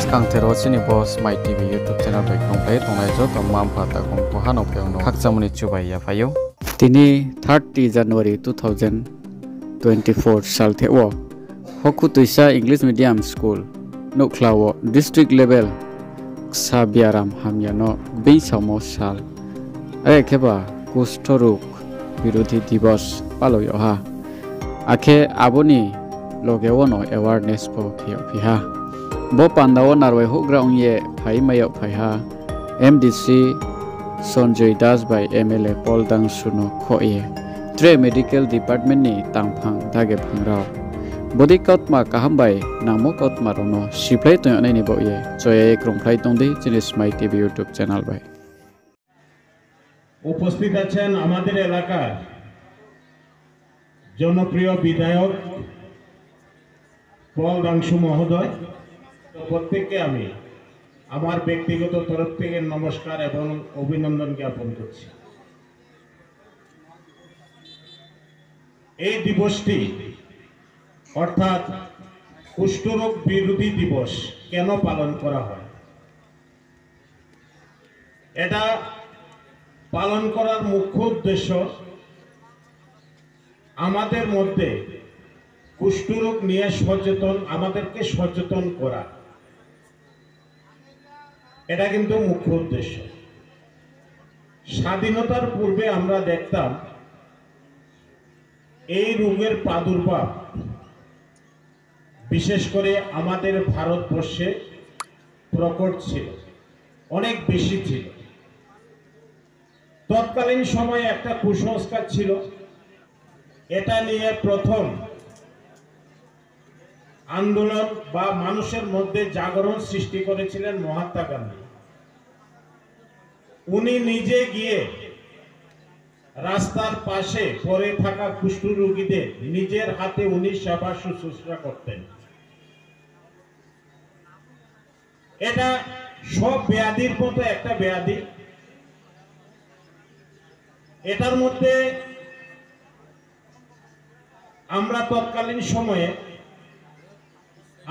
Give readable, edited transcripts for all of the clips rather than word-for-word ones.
Kangtero chini boss my TV YouTube channel by komplai tongnai jo to mam phata kom pohano pyangno khakchamuni chubai ya phayo tini 30 January 2024 sal thewo Hoku Tuisa English Medium School Noklawo district level Sabiaram Hamyano Beisamo sal Akheba Kustoruk Birodhi Divas paloyo ha Akhe aboni logewono awareness po phiha Bo pandawo narwai ho ground ye phai mayo phai ha MDC Sonjoy Das by MLA Paul Dang Suno kho ye Tre Medical Department ni tangphang dage phangrao Body kaut ma kaham bai namo kaut ma rono siplai to anai ni bo ye joye krongplai tongde Chinis My TV YouTube channel bai উপস্থিত আছেন আমাদের এলাকার জনপ্রিয় বিধায়ক পল দাংশু মহোদয় প্রত্যেককে আমি আমার ব্যক্তিগত তরফ থেকে নমস্কার এবং অভিনন্দন জ্ঞাপন করছি এই দিবসটি অর্থাৎ কুষ্ঠরোগ বিরোধী দিবস কেন পালন করা হয় এটা পালন করার মুখ্য উদ্দেশ্য আমাদের মধ্যে কুষ্ঠরোগ নিয়ে আমাদেরকে সচেতন করা এটা কিন্তু মুখ্য উদ্দেশ্য স্বাধীনতার পূর্বে আমরা দেখতাম এই রোগের প্রাদুর্ভাব বিশেষ করে আমাদের ভারতবর্ষে প্রকট ছিল অনেক বেশি ছিল তৎকালীন সময়ে একটা কুসংস্কার ছিল এটা নিয়ে প্রথম আন্দোলন বা মানুষের মধ্যে জাগরণ সৃষ্টি করেছিলেন মহাত্মা গান্ধী উনি নিজে গিয়ে রাস্তার পাশে পড়ে থাকা কুষ্ঠ রোগীদের নিজের হাতে উনি সেবা শুশ্রূষা করতেন এটা সব ব্যাধির মতো একটা ব্যাধি এটার মধ্যে আমরা তৎকালীন সময়ে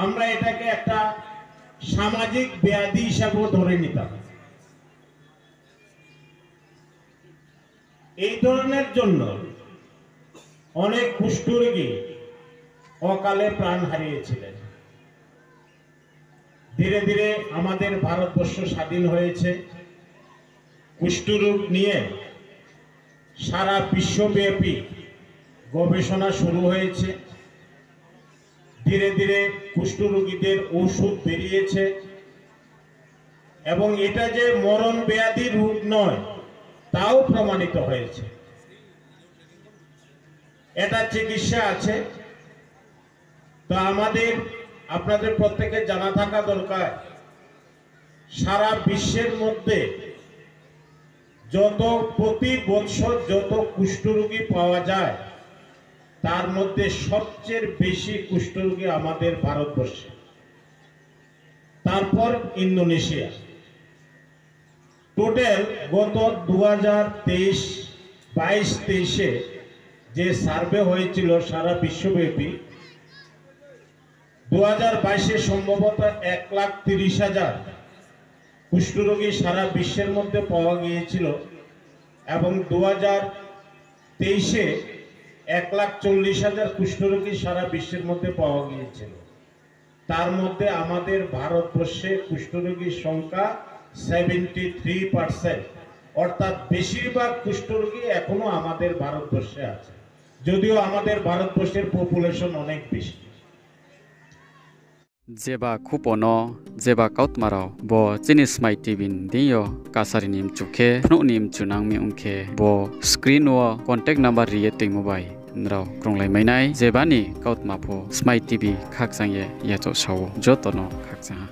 আমরা এটাকে একটা সামাজিক ব্যাধি হিসাবে ধরে নিতাম এই ধরনের জন্য অনেক কুষ্ঠরোগী অকালে প্রাণ হারিয়েছিলেন ধীরে ধীরে আমাদের ভারতবর্ষ স্বাধীন হয়েছে কুষ্ঠরোগ নিয়ে সারা বিশ্বব্যাপী গবেষণা শুরু হয়েছে ধীরে ধীরে কুষ্ঠরোগীদের ঔষধ বেরিয়েছে এবং এটা যে মরণ ব্যাধি রোগ নয় তাও প্রমাণিত হয়েছে এটা চিকিৎসা আছে তো আপনাদের প্রত্যেকের জানা থাকা দরকার সারা বিশ্বের মধ্যে প্রতি বছর যত কুষ্ঠরোগী পাওয়া যায় তার মধ্যে সবচেয়ে বেশি কুষ্ঠরোগী আমাদের ভারতবর্ষে তারপর ইন্দোনেশিয়া টোটাল গত 2023-22 যে সার্ভে হয়েছিল সারা বিশ্বব্যাপী 2022 সম্ভবত 1,30,000 কুষ্ঠরোগী সারা বিশ্বের মধ্যে পাওয়া গিয়েছিল এবং 2023 1,40,000 কুষ্ঠরোগী সারা বিশ্বের মধ্যে পাওয়া গিয়েছিল তার মধ্যে আমাদের ভারতবর্ষে কুষ্ঠরোগীর সংখ্যা 73% অর্থাৎ বেশিরভাগ কুষ্ঠরোগী এখনো আমাদের ভারতবর্ষে আছে যদিও আমাদের ভারতবর্ষের পপুলেশন অনেক বেশি Jeba kupono jeba kautmaro bo Chinis My TV diyo kasari nim chukhe phnu nim chunang mi ungkhe bo screen wo contact number riye tengmo bai nrao kronglai mainai jebani kautma pho Smart TV khakchang ye yacho sawo jotono khakchang